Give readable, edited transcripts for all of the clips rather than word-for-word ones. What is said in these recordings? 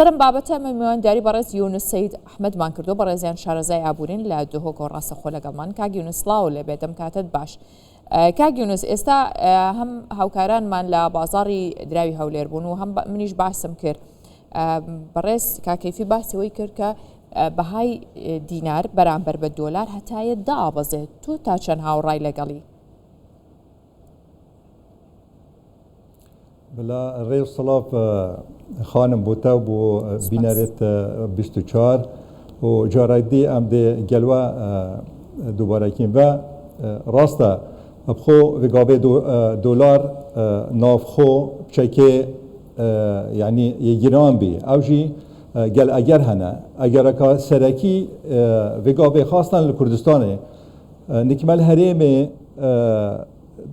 سەرم بابەتە میوانداری بەڕێز یونس سەید ئەحمەدمان کردو بەڕێزیان شارەزای ئابوورین لە دهۆک و ڕاستەخۆ لەگەڵمان. کاک یونس سڵاو لێ بێدەم کاتت باش. کاک یونس ئێستا هەم هاوکارانمان لە بازاڕی دراوی هەولێر بوون و هەم منیش باسم کرد بەڕێز کاکەیفی باسیەوەی کرد کە بەهای دینار بەرامبەر بە دۆلار هەتایە دابەزێت. تۆ تا چەند هاوڕای لەگەڵی؟ بلا ڕێو سڵاف خانم بۆتە بۆ بینەرێت 24 و جارایدی ئەم دێ گەلوە دووبارەکین بە ڕاستە بخۆ vegavê dolar navxo çekê yani yêgiran bî ew jî gel eger hene egereka serekî vegavê xastan li Kurdistanê nikmel herêmê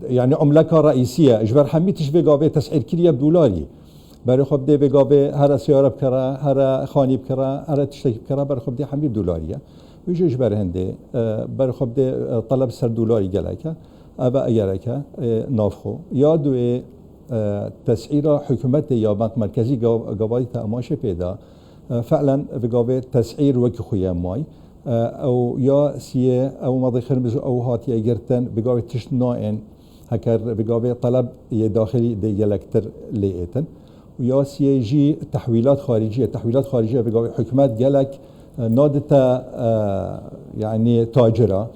yani umleka reîsî ye ji ber hemî tişt vegavê tesîr kiriye bi dolarî berê xwe bidê vegavê here siyara bikire here xanî bikire here tiştekî bikire berê xwe bidê hemî bi dolarî ye wî jî ji ber hindê berê xwe bidê teleb ser dolarî geleke ev egereke navxo ya duê tesîra hikûmetê ya bank merkezî gavayî te emaşê pêda فعلا vegavê tesîr wekî xwe ye may ew ya siyê ew madê xirmiz ew hatiye girtin vegavê tişt naên heker vegavê teleb yê daxilî dê gelektir lê êtin ya siyê jî tehwîlat xarîciye vegavê hikûmet gelek nadite yani tacira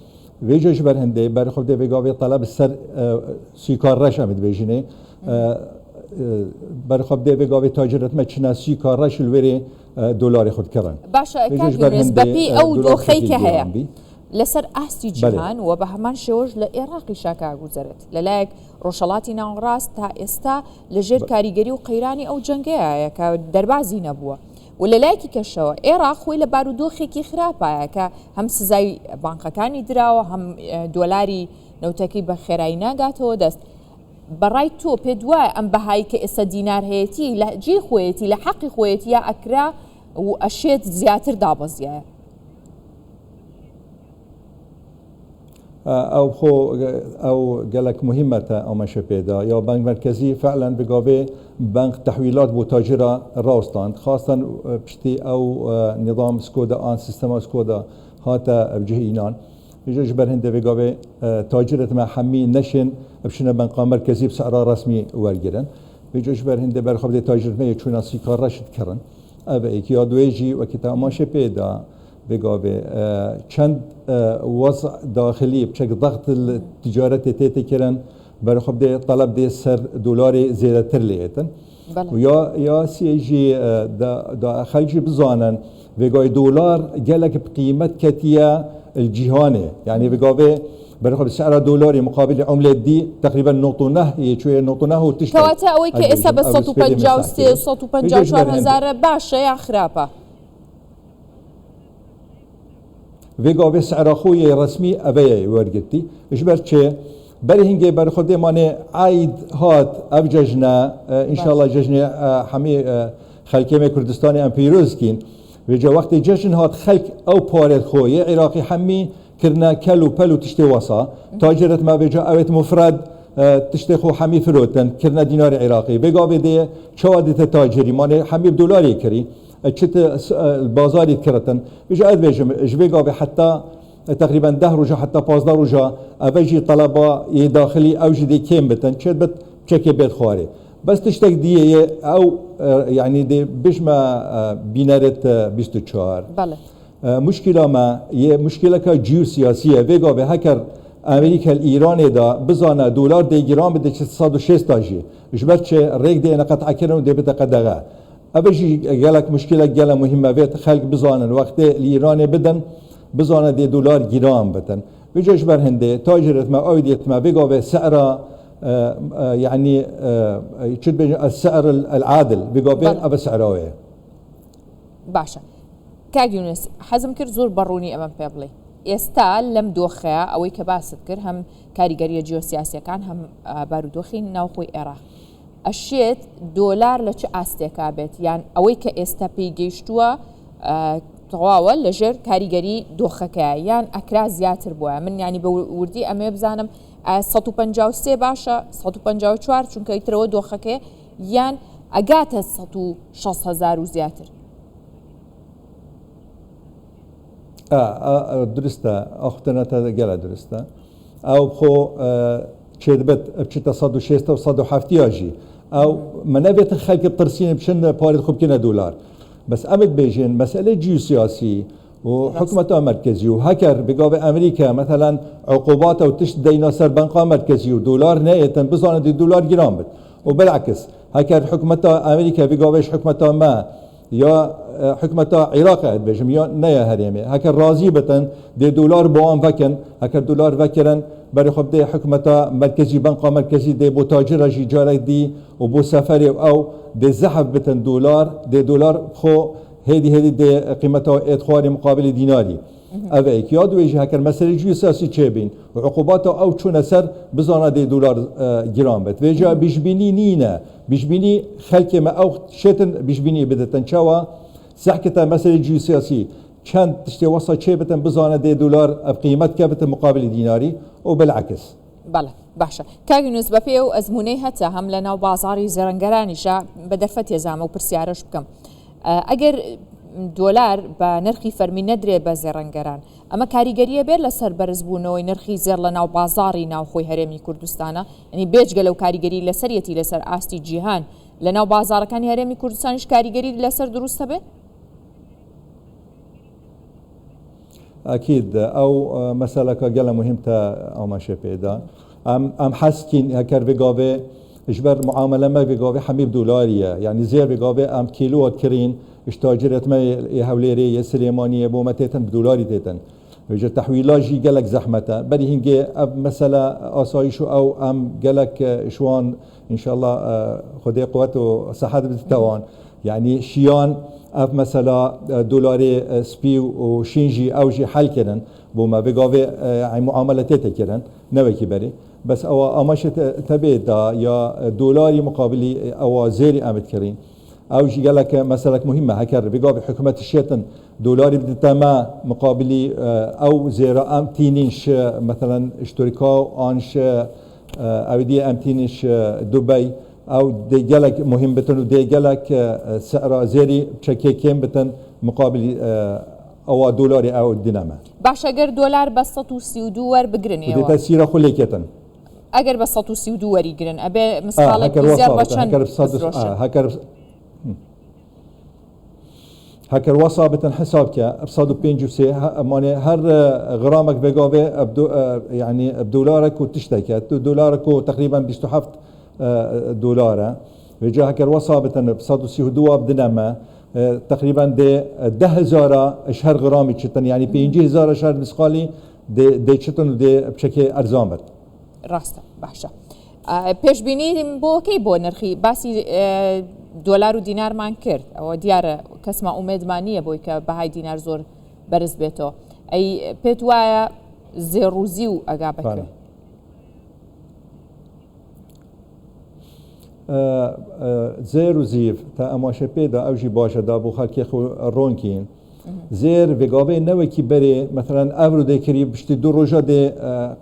vê jî ji ber hindê berê xwe dê vegavê teleb ser sîkar reş em dibêjînê berê xwe bidê vegavê taciret me çina sîkar reş li wêrê dolarê xwe dikirin. باشە کاک یونس بەپێی ئەو دۆخەی کە هەیە لەسەر ئاستی جیهان و بە هەمان شێوەش لە عێراقی شاکاگوزەرێت لەلایەک ڕۆژهەڵاتی ناوەڕاست تا ئێستا لەژێر کاریگەری و قەیرانی ئەو جەنگەیە کە دەربازی نەبووە و لەلایەکی کەشەوە عێراق خۆی لە بارودۆخێکی خراپایە کە هەم سزای بانقەکانی دراوە هەم دۆلاری نەوتەکەی بە خێرایی ناگاتەوە دەست. بەڕای تۆ پێ دوایە ئەم بەهایی کە ئێستا دینار هەیەی لە جێ خۆیەتی لە حەقی خۆیەتی یا ئەکرا و ئەشێت زیاتر دابەزیایە؟ ئەو gelek muhîmete amaşe pêda ya bank merkezî fe'len vegavê bank tehwîlat bû tacira rawstand xastan piştî ew nîzam skoda an sistema skoda hate evcihînan ji ber hindê vegavê taciret me hemî neşin bişine banka merkezî bi se'ra resmî wergirin vê ji ber hindê berxwe bidê taciret me yê çûna sîkar reş dikirin ev êkî ya duê jî wekî te amaşe pêda vegavê çend weza daxilî bi çek dext ticaretê tê kirin berê xwe bidê teleb dê ser dolarê zêdetir lê êtin ya siyê jî xelk jî bizanin vegavê dolar gelek bi qîmet ketiye li cîhanê yani vegavê berê xwe bi se'ra dolarê muqabilê umlê dî teqrîben 9 yê çûye 9 û tişt kewate ew ki êsta bi 153 154 hezar baş e ya xirap e vegavê se'ra xwe yê resmî ev ye wergirtî ji ber çê berê hingê berê xwe dê manê eid hat ev cejne înşallah cejnê hemî xelkê me Kurdistanê em pîroz kîn vê ca wextê cejn hat xelk ew parê xwe yê Iraqî hemî kirine kel û pel û tiştê wesa taciret me vê ca ew êt mufred tiştê xwe hemî firotin kirine dînarê Iraqî vegavê dê çawa dîte tacirî manê hemî bi dolarê kirî çit bazarî kiritin ji ez bêjim ji vê gavê heta teqrîben 10 roja heta 15 roja ev jî teleba yê daxilî ew jî dê kêm bitin çêt bit çekê bêt xwarê bes tiştek dîye yê ew yani dê bijme bînerêt 24 muşkîla me yê muşkîleka ciyosiyasî ye vê gavê heker Amerîka li Îranê da bizane dolar dê giran bide 160 jî ji ber çê rêk dê ene qet'ekirin û dê bide qedexe ev jî gelek muşkîlek gele muhîm e vê xelk bizanin wextê li Îranê bidin bizane dê dolar giran bitin vê ji ber hindê taciret me ew dêt me vê gavê se'ra yani çi dibêjin es-se'r el-adil vê gavê ev se'ra ye. باشە کاک یونس حەزم کرد زۆر بەڕوونی ئەمەم پێ بڵێ ئێستا لەم دۆخەیە ئەوەی کە باست کرد هەم کاریگەریە جیۆسیاسیەکان هەم بارودۆخی ناوخۆی عێراق ئەشێت دۆلار لە چه ئاستێکا بێت یان ئەوەی کە ئێستا پێی گەیشتووە تەواوە لەژێر کاریگەری دۆخەکە یان ئەکرا زیاتر بووە من ینی بە وردی ئەمێ بزانم 153 باشە 154 چونکە ئیترەوە دۆخەکە یان ئەگاتە 160 هزار و زیاتر درسته اختنا تگل درسته او خو چیدبت بچتا 160 و 170 آجی او منابت خلق بترسين بشن بارد خوب كنا دولار بس امد بيجين مسألة جيوسياسي وحكومة مركزي وهكر بقابة أمريكا مثلا عقوبات أو تشت ديناصر بنقا مركزي ودولار نايتا بزان دي دولار جرام بد وبالعكس هكر حكومة أمريكا بقابش حكومة ما يا حكومة عراق بيجم يا نيا هريمي هكر راضي بتن دي دولار بوان فكن هكر دولار فكرن برای خب ده حکومت مرکزی بنک مرکزی ده بو تاجر جی جاره دی و بو سفری او ده زحف بتن دلار خو هدی ده قیمت ادخار مقابل دیناری اوه ایک یاد ویجی هکر مسئله جوی سیاسی چه بین و عقوبات او چون سر بزانه ده دلار گرام بد ویجا بیشبینی نینه بیشبینی خلک ما او شتن بیشبینی بدتن چوا سحکتا مسئله جوی سیاسی چند تشتي وصل شيء بتن بزانه دي دولار بقيمت كبت مقابل ديناري وبالعكس. بله باشا كاغنوس بفيو ازموني هتا هم لنا بازاري زرنگراني شا بدرفت يزامو برسيارش بكم اگر دولار بنرخي فرمي ندري بزرنگران اما كاريگريه بير لسر برزبونو نرخي زر لنا بازاري ناو خوي هرمي كردستانا يعني بيج گلو كاريگري لسريتي لسر آستي جيهان لنا بازار كان هرمي كردستانش كاريگري لسر درست به أكيد أو مسألة كجلا مهمة أو ما شبه أم حسكين هكر بجابة إجبر معاملة ما بجابة حميب دولارية يعني زير بجابة أم كيلو كرين اشتاجرت ما يهوليري يسليمانية بوما تيتن بدولاري تيتن ويجي تحويلات جي جلك زحمته بدي هنجي أب مسألة أصايشو أو أم جلك شوان إن شاء الله خدي قوته صحة بالتوان يعني شيان اف مثلا دولار سبي وشينجي او جي حل كرن بوما بقاوي يعني معاملات كرن نوكي بري بس او اماش تبيدا يا دولاري مقابلي او زيري امد كرين او جي قالك مسألة مهمة هكر بقاوي حكومة الشيطان دولاري بدتما مقابلي او زيرا ام تينيش مثلا اشتركاو انش او دي ام تينيش دبي او دي جلك مهم بتن ودي جلك سعر زيري بشكل كم بتن مقابل او دولاري او دينما باش اگر دولار ب 132 بگرني ودي تسيره خليكتن اگر ب 132 يگرن ابي مثال زيار بچن هكر وصابة حسابك بصادو بينجو سي ماني هر غرامك بقابة يعني بدولارك وتشتكي دولارك تقريبا بيستحفت دولار وجا هكر وصابة بصادو سيهدوا بدنما تقريبا دي 10,000 شهر غرامي تشتن يعني 50,000 شهر مسقالي دي تشتن دي بشكل ارزان بد راستا باشا پیش بینی بو کی بو نرخی باسی دلار و دینار مان کرد او دیار کس ما امیدمانیه بوی که بهای دینار زور برز بیتو ای پیتوا زیروزی و اگا بکره زير وزيف تا اماشه پیدا اوجی باشه دا بو خلکی خو رونکین زير وگاوه نوی کی بره مثلا اورو ده کری بشتی 2 روزا ده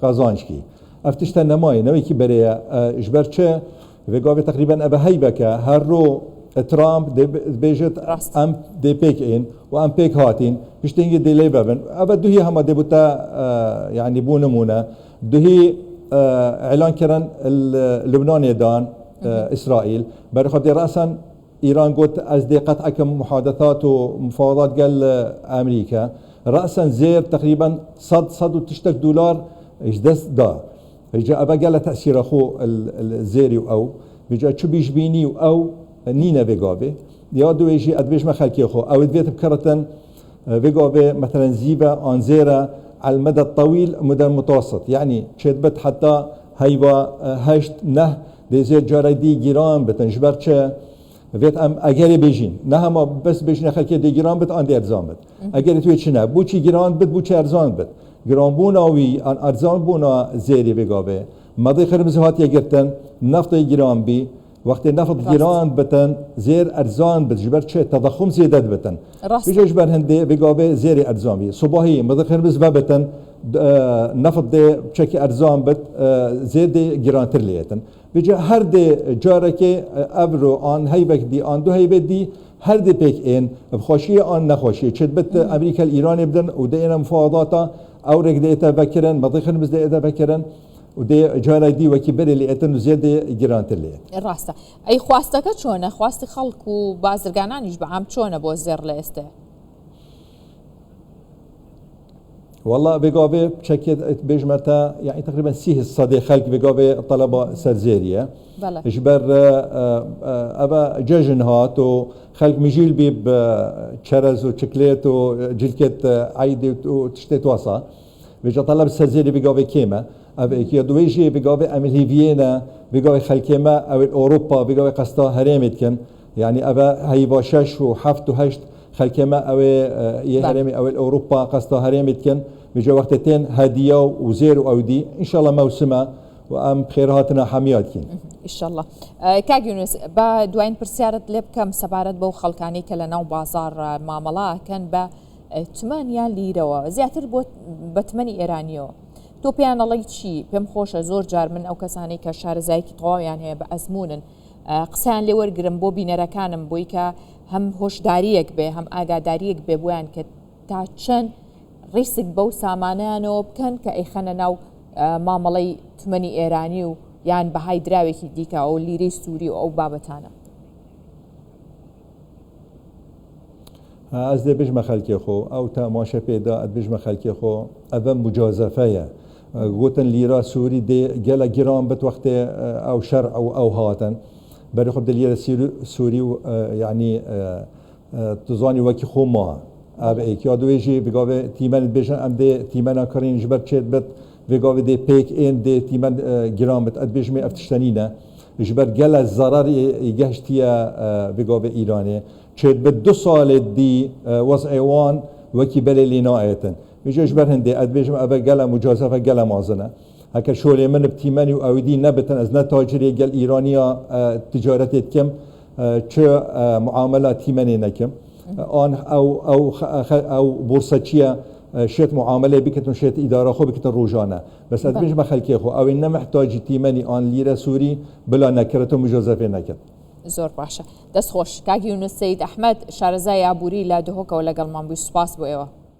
قازانج کی افتشتا نمای نوی کی بره اجبر چه وگاوه تقریبا ابا هی بکه هر رو ترامپ بیجت ام دی پیک این و ام پیک هاتین بشتی اینگه دی لی ببن ابا دوهی همه دی بوتا يعني بو نمونه دوهی اعلان کرن لبنان دان إسرائيل برخد رأسا إيران قلت أزدي قطع محادثات ومفاوضات قال أمريكا رأسا زير تقريبا صد وتشتك دولار إجدس دا جاء بقى قال تأثير أخو الزيري أو بيجا شو بيجبيني أو نينا بيقابي يادو يجي أدبيش ما خلكي أخو أو دبيت بكرة بيقابي مثلا زيبا أنزيرا على المدى الطويل مدى المتوسط يعني شدبت حتى هيبا هشت نه دیزی جاری دی گیران بتن جبر چه وقت ام اگر بیشین نه هم بس بیشین خالکی دی گیران بت آن دی ارزان بت اگر توی چه نه بوچی گیران بت بوچی ارزان بت گران بوناوی آن ارزان بونا زیری بگاوه ماده خرمز هات یگرتن نفت گیران بی وقتی نفت گیران بتن زیر ارزان بت جبر چه تضخم زیادت بتن بیش جبر هندی بگاوه زیری ارزان بی صبحی ماده خرمز بتن نفط ده بشكل ارزان بت زيد جران ترليتن بيجي هر ده جارك ابرو ان هيبك دي ان دو هيبك دي هر دي بيك إن بخوشية آن نخوشية شد بت أمريكا الإيراني بدن ودينا مفاوضاتا أو رك ديتا بكرن مضيخن بس ديتا بكرن ودي جاري دي وكبر اللي أتنو زيادة جرانت اللي الراسته أي خواستك شونه خواستي خلق وبازرقانان يجب عام شونه بوزير لإسته والله بقابة بشكل بيجمتا يعني تقريبا سيه الصديق خلق بقابة طلبة سرزيرية بله إجبر أبا جاجن هات وخلق مجيل بيب شرز وشكليت وجلكت عيدي وتشتيت وصا بيجا طلب سرزيري بقابة كيما أبا كي دويجي بقابة أمل فيينا بقابة خلقيما أو أوروبا بقابة قصتا هريمت كن يعني أبا هاي باشش وحفت وهشت خلكما أو يهرمي أو أوروبا قصدا هرمت كن بجا وقتين هدية وزير وأودي إن شاء الله موسمة وأم خيراتنا حميات كن إن شاء الله كاك يونس با دوين برسيارة لب كم سبارت بو خلقاني كلنا وبازار معاملة كان با 8 ليرة زياتر بو بتمني إيرانيو تو بيان الله يتشي بهم خوشة زور جار من أو كساني كشار زايكي طواو يعني بأزمونن قسان لي ورقرم بو بينركانم بويكا هم هۆشداریەک بێ هەم ئاگاداریەک بێ بۆیان کە تا چەند ڕیسک بەو سامانیانەوە بکەن کە ئەیخەنە ناو مامەڵەی تمەنی ئێرانی و یان بەهای دراوێکی دیکە ئەو لیرەی سووری و ئەو بابەتانە ئەس دێ بژمە خەلکی خۆ ئەو تاماشە پێدا ئەت بژمە خەلکی خۆ ئەڤە مجازەفەیە گوتن لیرە سووری دێ گەلە گیران بت وەختێ ئەو شەرع ئەو هاتن بري خب دليل سوري يعني تزاني وكي خوما اب اي كي ادويجي بيغاوي تيمن بيجن ام دي تيمن كارين جبر تشيت بت بيغاوي دي بيك ان دي تيمن جرام بت ادبيجمي افتشتنينا جبر جل الضرر يجهشتيا بيغاوي ايراني تشيت بت 2 سال دي وضع وان وكي بلي نايتن بيجي جبر هندي ادبيجم ابا جل مجازفه جل مازنه هكا شولي من بتيماني وأودي نبتن از نتاجري قال إيرانيا تجارت كم چه معاملة تيماني نكم آن أو بورصة شت معاملة بكتن شت إدارة خو بكتن روجانة بس أدبيج ما خلكي خو أو إنما محتاج تيماني آن ليرة سوري بلا نكرته مجازفة نكت زور باشا دست خوش كاك يونس سيد أحمد شارزاي عبوري لا دهوكا ولا قلمان بيسباس بو إيوه